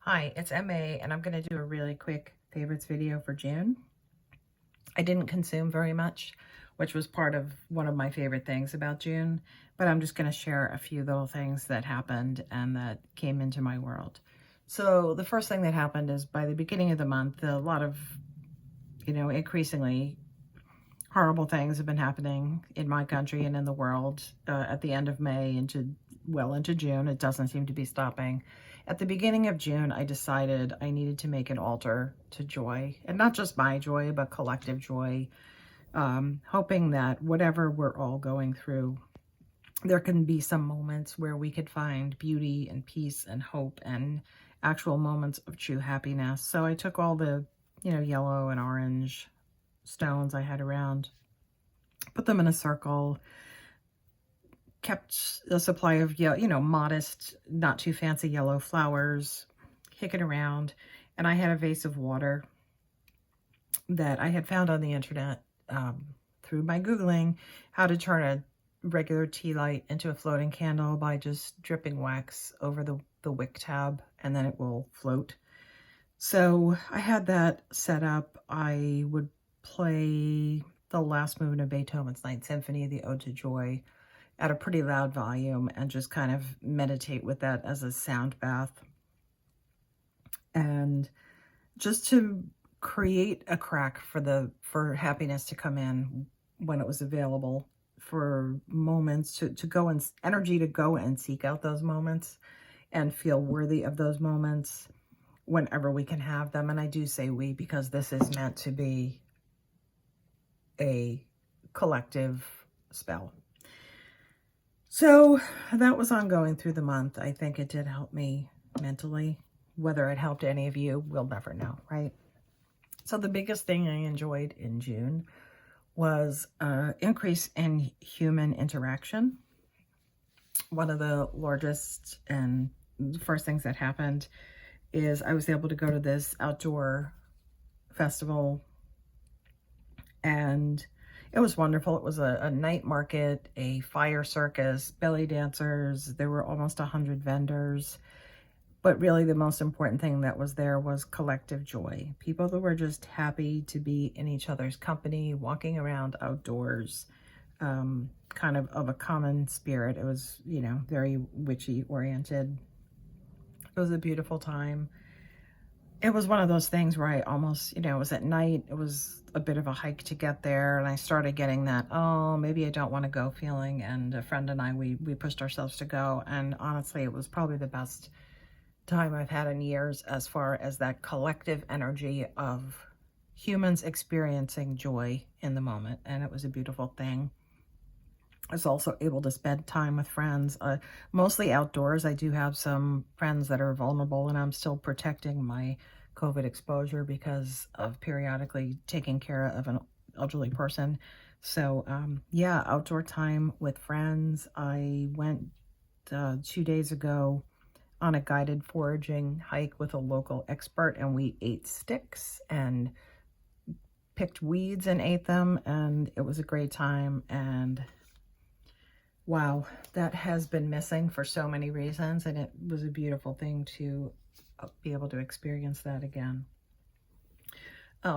Hi, it's MA, and I'm going to do a really quick favorites video for June. I didn't consume very much, which was part of one of my favorite things about June, but I'm just going to share a few little things that happened and that came into my world. So the first thing that happened is by the beginning of the month, a lot of, increasingly horrible things have been happening in my country and in the world at the end of May into June. It doesn't seem to be stopping. At the beginning of June, I decided I needed to make an altar to joy, and not just my joy, but collective joy, hoping that whatever we're all going through, there can be some moments where we could find beauty and peace and hope and actual moments of true happiness. So I took all the, yellow and orange stones I had around, put them in a circle, kept a supply of, modest, not too fancy yellow flowers kicking around. And I had a vase of water that I had found on the internet through my Googling how to turn a regular tea light into a floating candle by just dripping wax over the wick tab, and then it will float. So I had that set up. I would play the last movement of Beethoven's Ninth Symphony, the Ode to Joy, at a pretty loud volume and just kind of meditate with that as a sound bath. And just to create a crack for happiness to come in when it was available, for moments to go and energy to go and seek out those moments and feel worthy of those moments whenever we can have them. And I do say we because this is meant to be a collective spell. So that was ongoing through the month. I think it did help me mentally. Whether it helped any of you, we'll never know, right? So the biggest thing I enjoyed in June was an increase in human interaction. One of the largest and first things that happened is I was able to go to this outdoor festival, and it was wonderful. It was a night market, a fire circus, belly dancers. There were almost 100 vendors. But really the most important thing that was there was collective joy. People that were just happy to be in each other's company, walking around outdoors, kind of a common spirit. It was, very witchy oriented. It was a beautiful time. It was one of those things where I almost, it was at night. It was a bit of a hike to get there. And I started getting that, oh, maybe I don't want to go feeling. And a friend and I, we pushed ourselves to go. And honestly, it was probably the best time I've had in years as far as that collective energy of humans experiencing joy in the moment. And it was a beautiful thing. I was also able to spend time with friends, mostly outdoors. I do have some friends that are vulnerable, and I'm still protecting my COVID exposure because of periodically taking care of an elderly person. So yeah, outdoor time with friends. I went 2 days ago on a guided foraging hike with a local expert, and we ate sticks and picked weeds and ate them, and it was a great time. And wow, that has been missing for so many reasons, and it was a beautiful thing to be able to experience that again.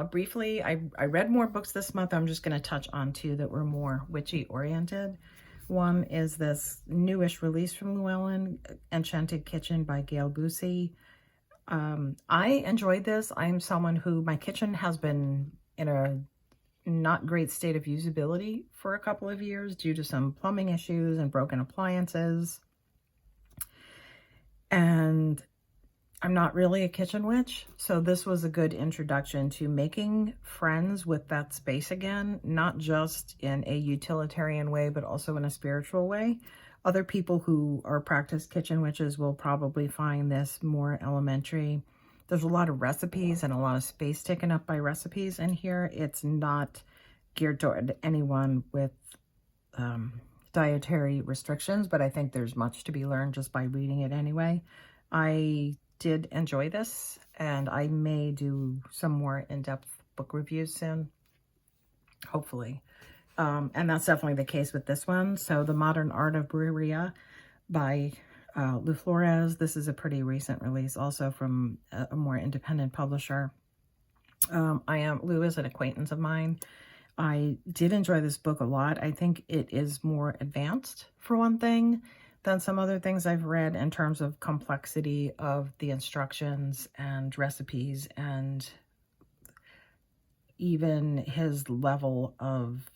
Briefly, I read more books this month. I'm just going to touch on two that were more witchy oriented. One is this newish release from Llewellyn, Enchanted Kitchen by Gail Busey. I enjoyed this. I'm someone who, my kitchen has been in a not great state of usability for a couple of years due to some plumbing issues and broken appliances. And I'm not really a kitchen witch, so this was a good introduction to making friends with that space again, not just in a utilitarian way, but also in a spiritual way. Other people who are practiced kitchen witches will probably find this more elementary. There's a lot of recipes and a lot of space taken up by recipes in here. It's not geared toward anyone with dietary restrictions, but I think there's much to be learned just by reading it anyway. I did enjoy this, and I may do some more in-depth book reviews soon, hopefully. And that's definitely the case with this one. So The Modern Art of Breweria by Lou Flores. This is a pretty recent release, also from a more independent publisher. Lou is an acquaintance of mine. I did enjoy this book a lot. I think it is more advanced, for one thing, than some other things I've read in terms of complexity of the instructions and recipes, and even his level of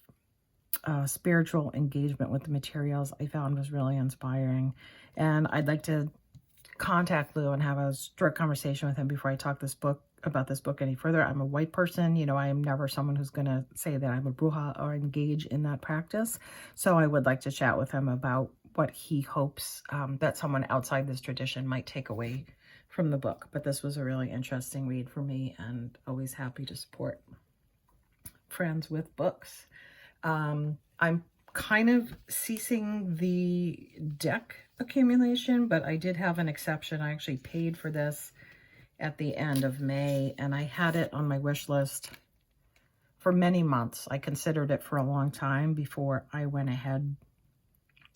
spiritual engagement with the materials I found was really inspiring. And I'd like to contact Lou and have a direct conversation with him before I talk about this book any further. I'm a white person, you know, I am never someone who's going to say that I'm a bruja or engage in that practice. So I would like to chat with him about what he hopes that someone outside this tradition might take away from the book. But this was a really interesting read for me, and always happy to support friends with books. I'm kind of ceasing the deck accumulation, but I did have an exception. I actually paid for this at the end of May, and I had it on my wish list for many months. I considered it for a long time before I went ahead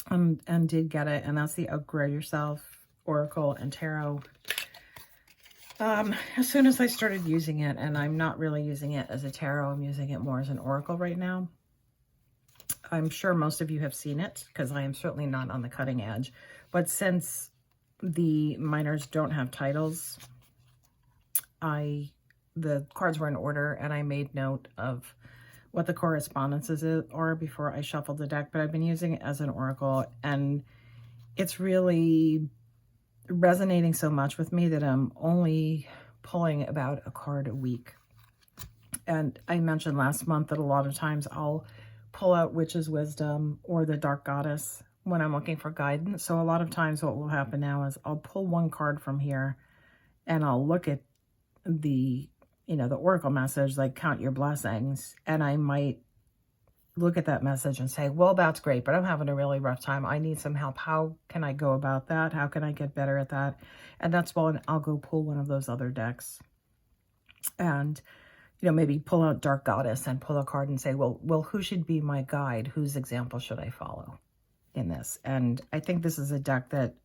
and did get it, and that's the Outgrow Yourself Oracle and Tarot. As soon as I started using it, and I'm not really using it as a tarot, I'm using it more as an oracle right now. I'm sure most of you have seen it, because I am certainly not on the cutting edge. But since the minors don't have titles, the cards were in order, and I made note of what the correspondences are before I shuffled the deck. But I've been using it as an oracle, and it's really resonating so much with me that I'm only pulling about a card a week. And I mentioned last month that a lot of times I'll pull out Witch's Wisdom or the Dark Goddess when I'm looking for guidance. So a lot of times what will happen now is I'll pull one card from here and I'll look at the, you know, the oracle message, like count your blessings, and I might look at that message and say, well, that's great, but I'm having a really rough time. I need some help. How can I go about that? How can I get better at that? And that's when I'll go pull one of those other decks and, you know, maybe pull out Dark Goddess and pull a card and say, well, who should be my guide? Whose example should I follow in this? And I think this is a deck that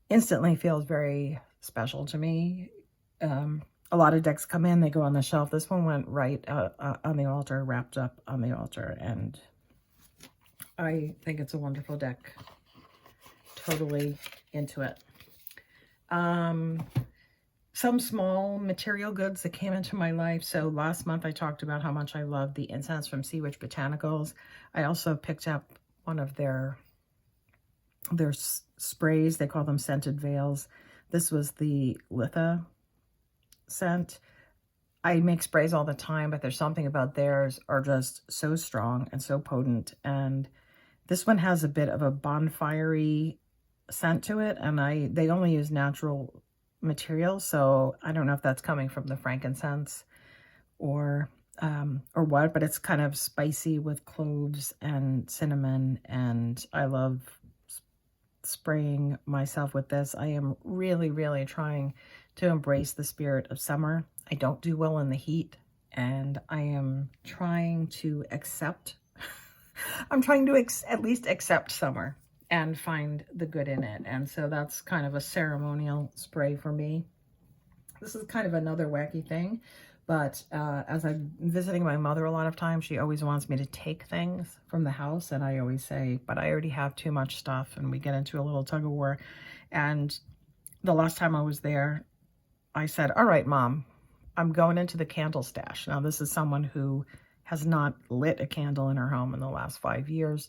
instantly feels very special to me. A lot of decks come in, they go on the shelf. This one went right on the altar, wrapped up on the altar, and I think it's a wonderful deck. Totally into it. Some small material goods that came into my life. So last month I talked about how much I love the incense from Sea Witch Botanicals. I also picked up one of their sprays. They call them scented veils. This was the Litha scent. I make sprays all the time, but there's something about theirs are just so strong and so potent. And this one has a bit of a bonfire-y scent to it, and they only use natural materials, so I don't know if that's coming from the frankincense or what, but it's kind of spicy with cloves and cinnamon, and I love spraying myself with this. I am really, really trying to embrace the spirit of summer. I don't do well in the heat, and I am trying to accept, I'm trying to at least accept summer and find the good in it. And so that's kind of a ceremonial spray for me. This is kind of another wacky thing, but as I'm visiting my mother a lot of times, she always wants me to take things from the house, and I always say, but I already have too much stuff, and we get into a little tug of war. And the last time I was there, I said, all right, Mom, I'm going into the candle stash. Now, this is someone who has not lit a candle in her home in the last 5 years.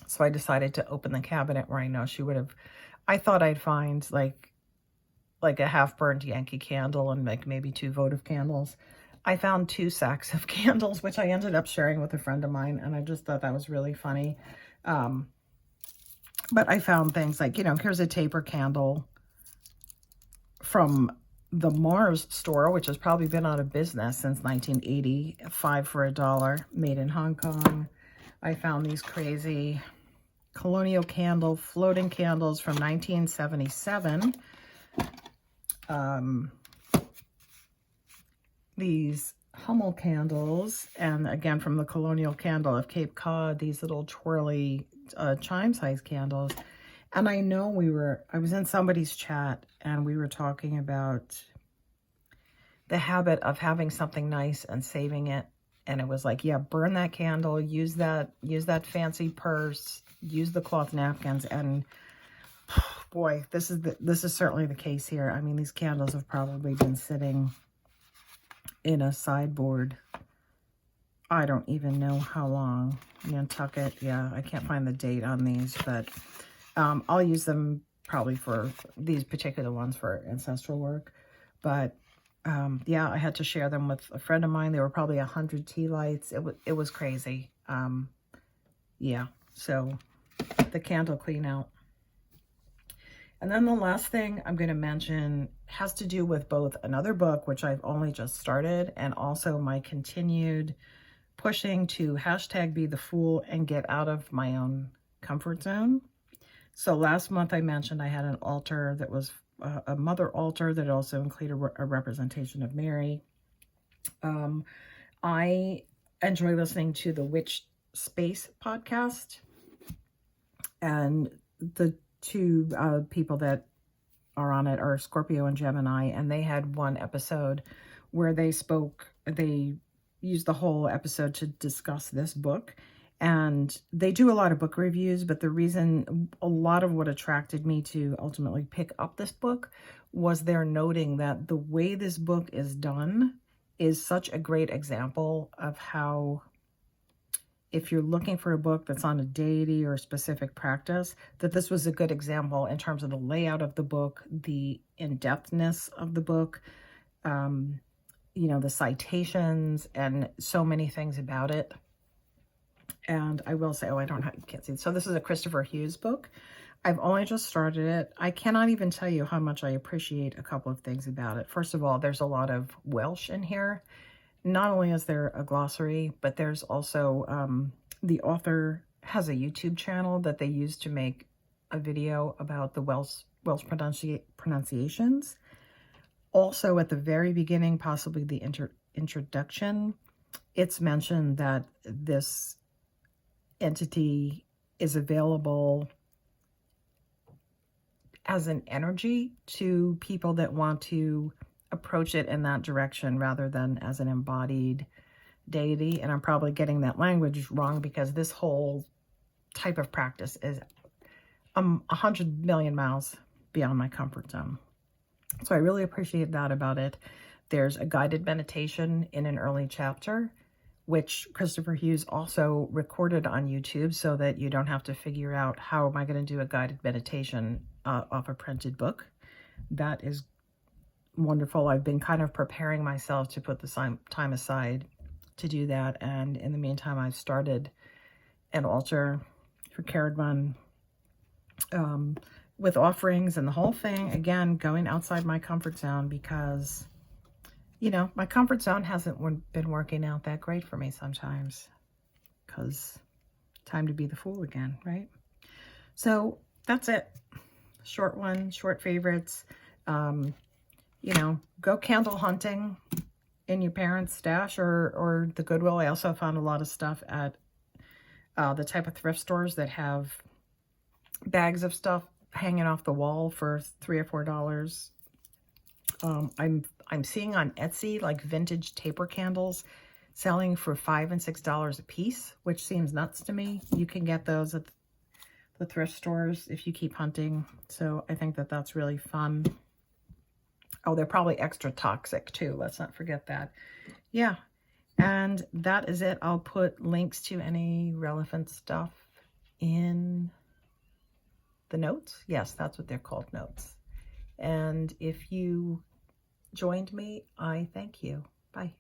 So I decided to open the cabinet where I know she would have, I thought I'd find like a half-burned Yankee candle and like maybe 2 votive candles. I found 2 sacks of candles, which I ended up sharing with a friend of mine, and I just thought that was really funny. But I found things like, you know, here's a taper candle from the Mars store, which has probably been out of business since 1980, 5 for $1, made in Hong Kong. I found these crazy colonial candle, floating candles from 1977. These Hummel candles, and again from the Colonial Candle of Cape Cod, these little twirly chime-sized candles. And I know I was in somebody's chat and we were talking about the habit of having something nice and saving it. And it was like, yeah, burn that candle, use that fancy purse, use the cloth napkins. And boy, this is certainly the case here. I mean, these candles have probably been sitting in a sideboard. I don't even know how long. Nantucket, yeah, I can't find the date on these, but I'll use them probably for these particular ones for ancestral work. But yeah, I had to share them with a friend of mine. There were probably 100 tea lights. It was crazy. Yeah, so the candle clean out. And then the last thing I'm going to mention has to do with both another book, which I've only just started, and also my continued pushing to hashtag be the fool and get out of my own comfort zone. So last month I mentioned I had an altar that was a mother altar that also included a representation of Mary. I enjoy listening to the Witch Space podcast, and the two people that are on it are Scorpio and Gemini, and they had one episode where they used the whole episode to discuss this book. And they do a lot of book reviews, but the reason, a lot of what attracted me to ultimately pick up this book was their noting that the way this book is done is such a great example of how, if you're looking for a book that's on a deity or a specific practice, that this was a good example in terms of the layout of the book, the in-depthness of the book, you know, the citations and so many things about it. And I will say, oh, you can't see. So this is a Christopher Hughes book. I've only just started it. I cannot even tell you how much I appreciate a couple of things about it. First of all, there's a lot of Welsh in here. Not only is there a glossary, but there's also, the author has a YouTube channel that they use to make a video about the Welsh pronunciations. Also, at the very beginning, possibly the introduction, it's mentioned that this entity is available as an energy to people that want to approach it in that direction rather than as an embodied deity. And I'm probably getting that language wrong because this whole type of practice is 100 million miles beyond my comfort zone. So I really appreciate that about it. There's a guided meditation in an early chapter, which Christopher Hughes also recorded on YouTube so that you don't have to figure out how am I going to do a guided meditation off a printed book. That is wonderful. I've been kind of preparing myself to put the time aside to do that. And in the meantime, I've started an altar for Cerridwen with offerings and the whole thing. Again, going outside my comfort zone because, you know, my comfort zone hasn't been working out that great for me sometimes because time to be the fool again, right? So that's it. Short one, short favorites. You know, go candle hunting in your parents' stash or the Goodwill. I also found a lot of stuff at the type of thrift stores that have bags of stuff hanging off the wall for $3 or $4. I'm seeing on Etsy like vintage taper candles selling for $5 and $6 a piece, which seems nuts to me. You can get those at the thrift stores if you keep hunting. So I think that that's really fun. Oh, they're probably extra toxic too. Let's not forget that. Yeah. And that is it. I'll put links to any relevant stuff in the notes. Yes, that's what they're called, notes. And if you joined me, I thank you. Bye.